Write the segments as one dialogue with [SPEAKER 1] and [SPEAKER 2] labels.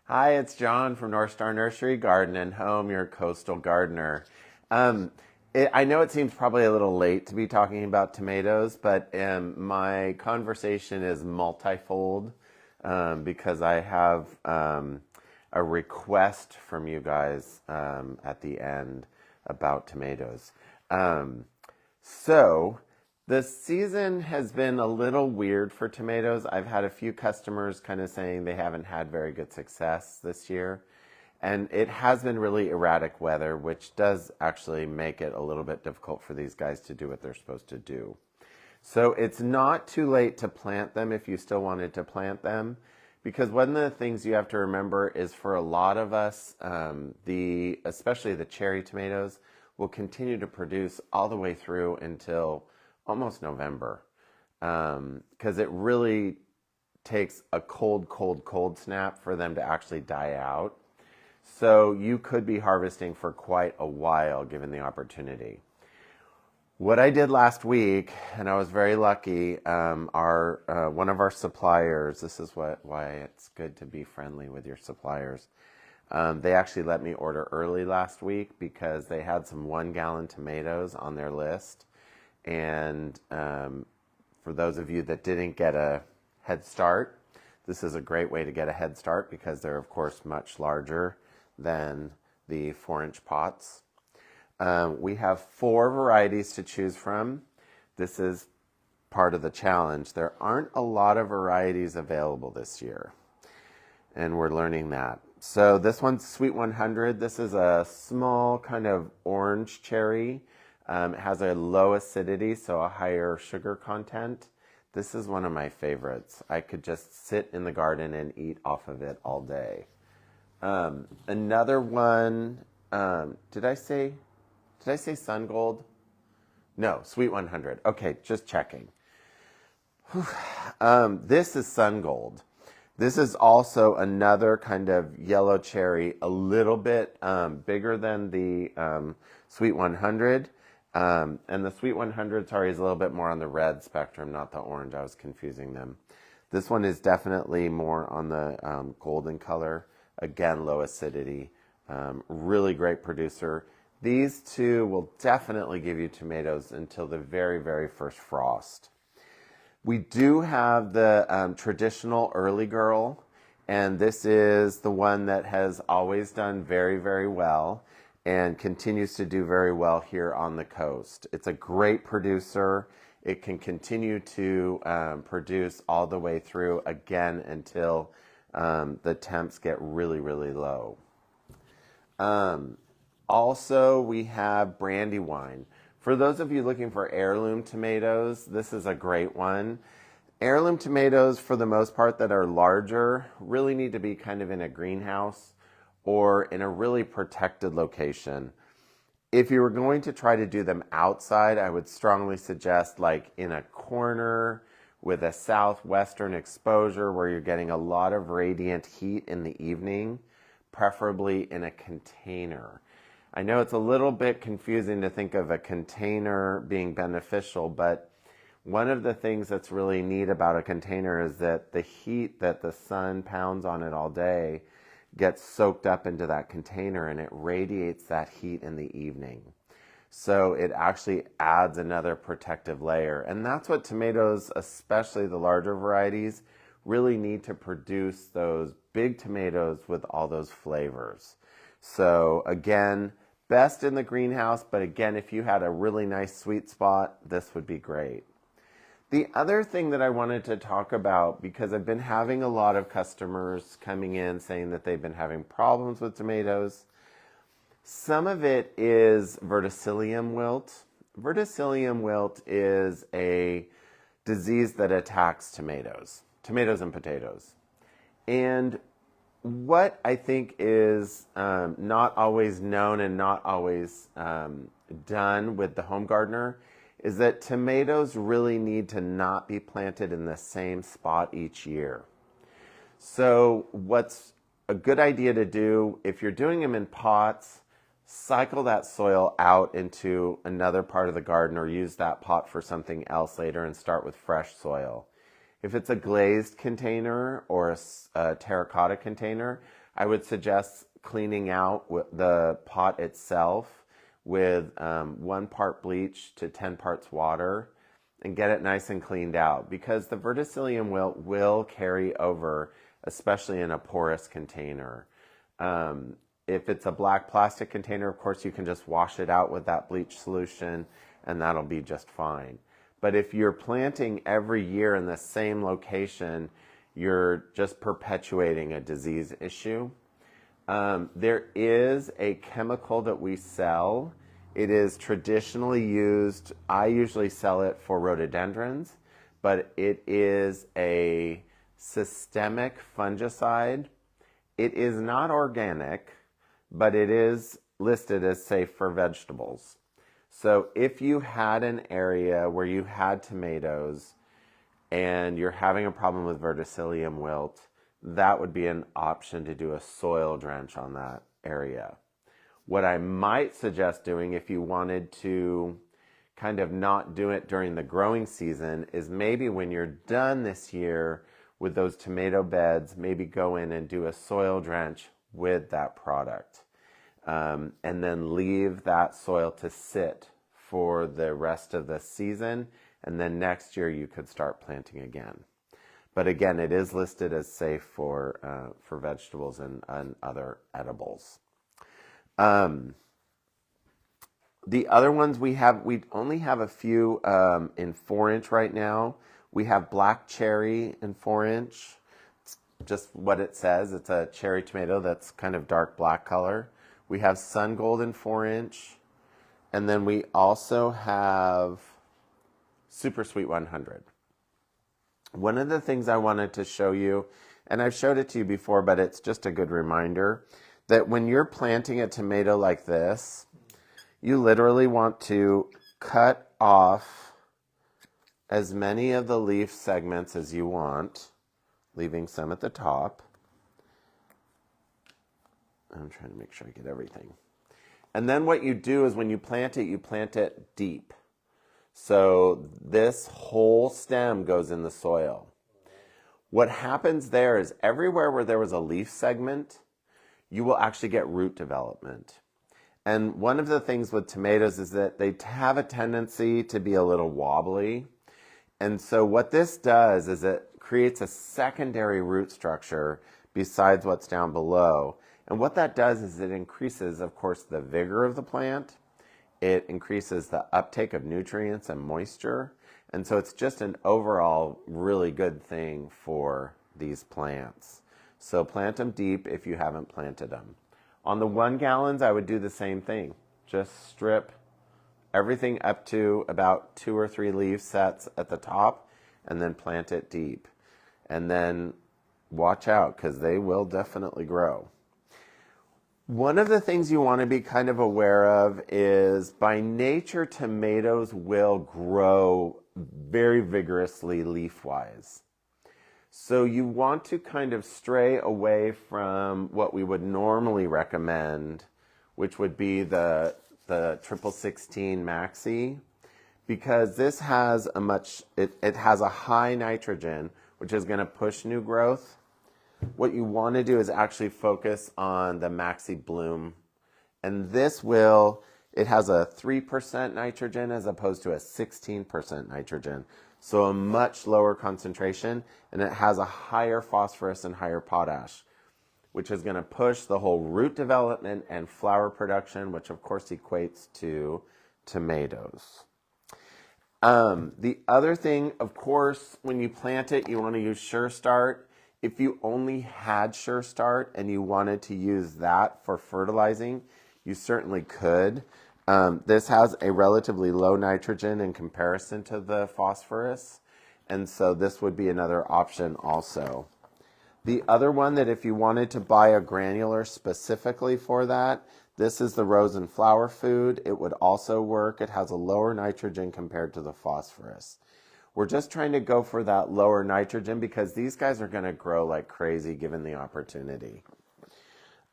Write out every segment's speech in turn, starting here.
[SPEAKER 1] Hi, it's John from North Star Nursery Garden and Home, your coastal gardener. Um, I know it seems probably a little late to be talking about tomatoes, but my conversation is multifold because I have a request from you guys at the end about tomatoes. Um, so, the season has been a little weird for tomatoes. I've had a few customers kind of saying they haven't had very good success this year. And it has been really erratic weather, which does actually make it a little bit difficult for these guys to do what they're supposed to do. So it's not too late to plant them if you still wanted to plant them. Because one of the things you have to remember is for a lot of us, especially the cherry tomatoes, will continue to produce all the way through until almost November. Because it really takes a cold snap for them to actually die out. So you could be harvesting for quite a while given the opportunity. What I did last week, and I was very lucky, our one of our suppliers, this is why it's good to be friendly with your suppliers. They actually let me order early last week because they had some 1 gallon tomatoes on their list. And for those of you that didn't get a head start, this is a great way to get a head start because they're, of course, much larger than the 4-inch pots. We have 4 varieties to choose from. This is part of the challenge. There aren't a lot of varieties available this year, and we're learning that. So this one's Sweet 100. This is a small kind of orange cherry. It has a low acidity, so a higher sugar content. This is one of my favorites. I could just sit in the garden and eat off of it all day. Another one, did I say Sun Gold? No, Sweet 100. Okay, just checking. This is Sun Gold. This is also another kind of yellow cherry, a little bit bigger than the Sweet 100. And the Sweet 100, sorry, is a little bit more on the red spectrum, not the orange. I was confusing them. This one is definitely more on the golden color. Again, low acidity. Really great producer. These two will definitely give you tomatoes until the very, very first frost. We do have the traditional Early Girl, and this is the one that has always done very, very well and continues to do very well here on the coast. It's a great producer. It can continue to produce all the way through again until the temps get really, really low. Also, we have Brandywine. For those of you looking for heirloom tomatoes, this is a great one. Heirloom tomatoes, for the most part, that are larger, really need to be kind of in a greenhouse or in a really protected location. If you were going to try to do them outside, I would strongly suggest like in a corner with a southwestern exposure where you're getting a lot of radiant heat in the evening, preferably in a container. I know it's a little bit confusing to think of a container being beneficial, but one of the things that's really neat about a container is that the heat that the sun pounds on it all day gets soaked up into that container and it radiates that heat in the evening. So it actually adds another protective layer. And that's what tomatoes, especially the larger varieties, really need to produce those big tomatoes with all those flavors. So again, best in the greenhouse, but again, if you had a really nice sweet spot, this would be great. The other thing that I wanted to talk about, because I've been having a lot of customers coming in saying that they've been having problems with tomatoes. Some of it is verticillium wilt. Verticillium wilt is a disease that attacks tomatoes and potatoes. And what I think is not always known and not always done with the home gardener is that tomatoes really need to not be planted in the same spot each year. So what's a good idea to do, if you're doing them in pots, cycle that soil out into another part of the garden or use that pot for something else later and start with fresh soil. If it's a glazed container or a terracotta container, I would suggest cleaning out the pot itself with 1 part bleach to 10 parts water and get it nice and cleaned out, because the verticillium wilt will carry over, especially in a porous container. If it's a black plastic container, of course, you can just wash it out with that bleach solution and that'll be just fine. But if you're planting every year in the same location, you're just perpetuating a disease issue. There is a chemical that we sell. It is traditionally used, I usually sell it for rhododendrons, but it is a systemic fungicide. It is not organic, but it is listed as safe for vegetables. So if you had an area where you had tomatoes and you're having a problem with verticillium wilt, that would be an option to do a soil drench on that area. What I might suggest doing, if you wanted to kind of not do it during the growing season, is maybe when you're done this year with those tomato beds, maybe go in and do a soil drench with that product. And then leave that soil to sit for the rest of the season. And then next year you could start planting again. But again, it is listed as safe for vegetables and other edibles. The other ones we only have a few in 4-inch right now. We have black cherry in 4-inch. It's just what it says. It's a cherry tomato that's kind of dark black color. We have sun gold in 4-inch. And then we also have Super Sweet 100. One of the things I wanted to show you, and I've showed it to you before, but it's just a good reminder, that when you're planting a tomato like this, you literally want to cut off as many of the leaf segments as you want, leaving some at the top. I'm trying to make sure I get everything. And then what you do is when you plant it deep. So this whole stem goes in the soil. What happens there is everywhere where there was a leaf segment, you will actually get root development. And one of the things with tomatoes is that they have a tendency to be a little wobbly. And so what this does is it creates a secondary root structure besides what's down below. And what that does is it increases, of course, the vigor of the plant. It increases the uptake of nutrients and moisture. And so it's just an overall really good thing for these plants. So plant them deep if you haven't planted them. On the 1 gallons, I would do the same thing. Just strip everything up to about 2 or 3 leaf sets at the top and then plant it deep. And then watch out, because they will definitely grow. One of the things you want to be kind of aware of is, by nature, tomatoes will grow very vigorously leaf-wise. So you want to kind of stray away from what we would normally recommend, which would be the triple 16 Maxi, because this has it has a high nitrogen, which is going to push new growth. What you want to do is actually focus on the Maxi Bloom. And it has a 3% nitrogen as opposed to a 16% nitrogen. So a much lower concentration, and it has a higher phosphorus and higher potash, which is going to push the whole root development and flower production, which of course equates to tomatoes. The other thing, of course, when you plant it, you want to use Sure Start. If you only had Sure Start and you wanted to use that for fertilizing, you certainly could. This has a relatively low nitrogen in comparison to the phosphorus, and so this would be another option also. The other one, that if you wanted to buy a granular specifically for that, this is the Rose and Flower Food. It would also work. It has a lower nitrogen compared to the phosphorus. We're just trying to go for that lower nitrogen because these guys are going to grow like crazy given the opportunity.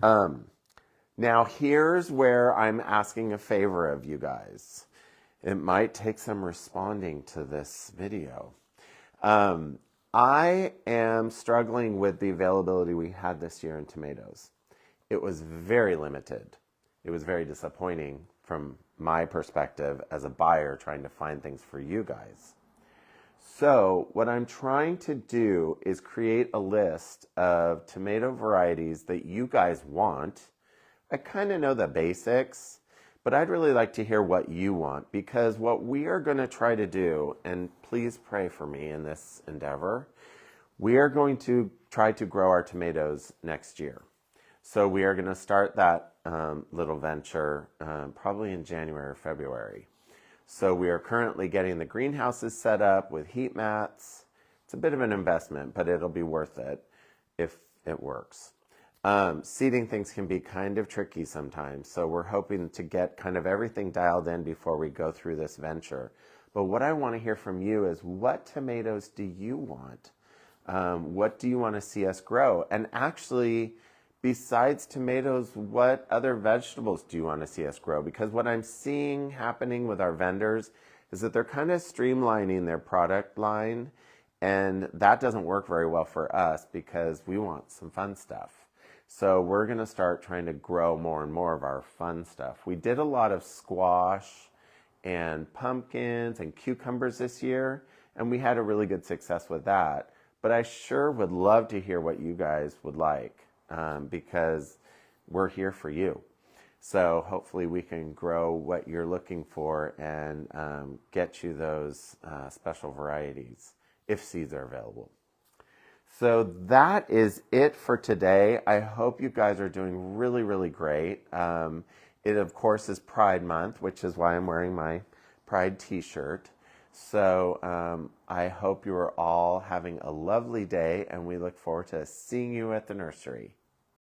[SPEAKER 1] Now here's where I'm asking a favor of you guys. It might take some responding to this video. I am struggling with the availability we had this year in tomatoes. it was very limited. It was very disappointing from my perspective as a buyer trying to find things for you guys. So what I'm trying to do is create a list of tomato varieties that you guys want. I kind of know the basics, but I'd really like to hear what you want, because what we are going to try to do, and please pray for me in this endeavor, we are going to try to grow our tomatoes next year. So we are going to start that little venture probably in January or February. So we are currently getting the greenhouses set up with heat mats. It's a bit of an investment, but it'll be worth it if it works. Seeding things can be kind of tricky sometimes, so we're hoping to get kind of everything dialed in before we go through this venture. But what I want to hear from you is, what tomatoes do you want? What do you want to see us grow? And actually, besides tomatoes, what other vegetables do you want to see us grow? Because what I'm seeing happening with our vendors is that they're kind of streamlining their product line, and that doesn't work very well for us because we want some fun stuff. So we're going to start trying to grow more and more of our fun stuff. We did a lot of squash and pumpkins and cucumbers this year, and we had a really good success with that. But I sure would love to hear what you guys would like, because we're here for you. So hopefully we can grow what you're looking for and get you those special varieties if seeds are available. So that is it for today. I hope you guys are doing really, really great. It, of course, is Pride Month, which is why I'm wearing my Pride t-shirt. So I hope you are all having a lovely day, and we look forward to seeing you at the nursery.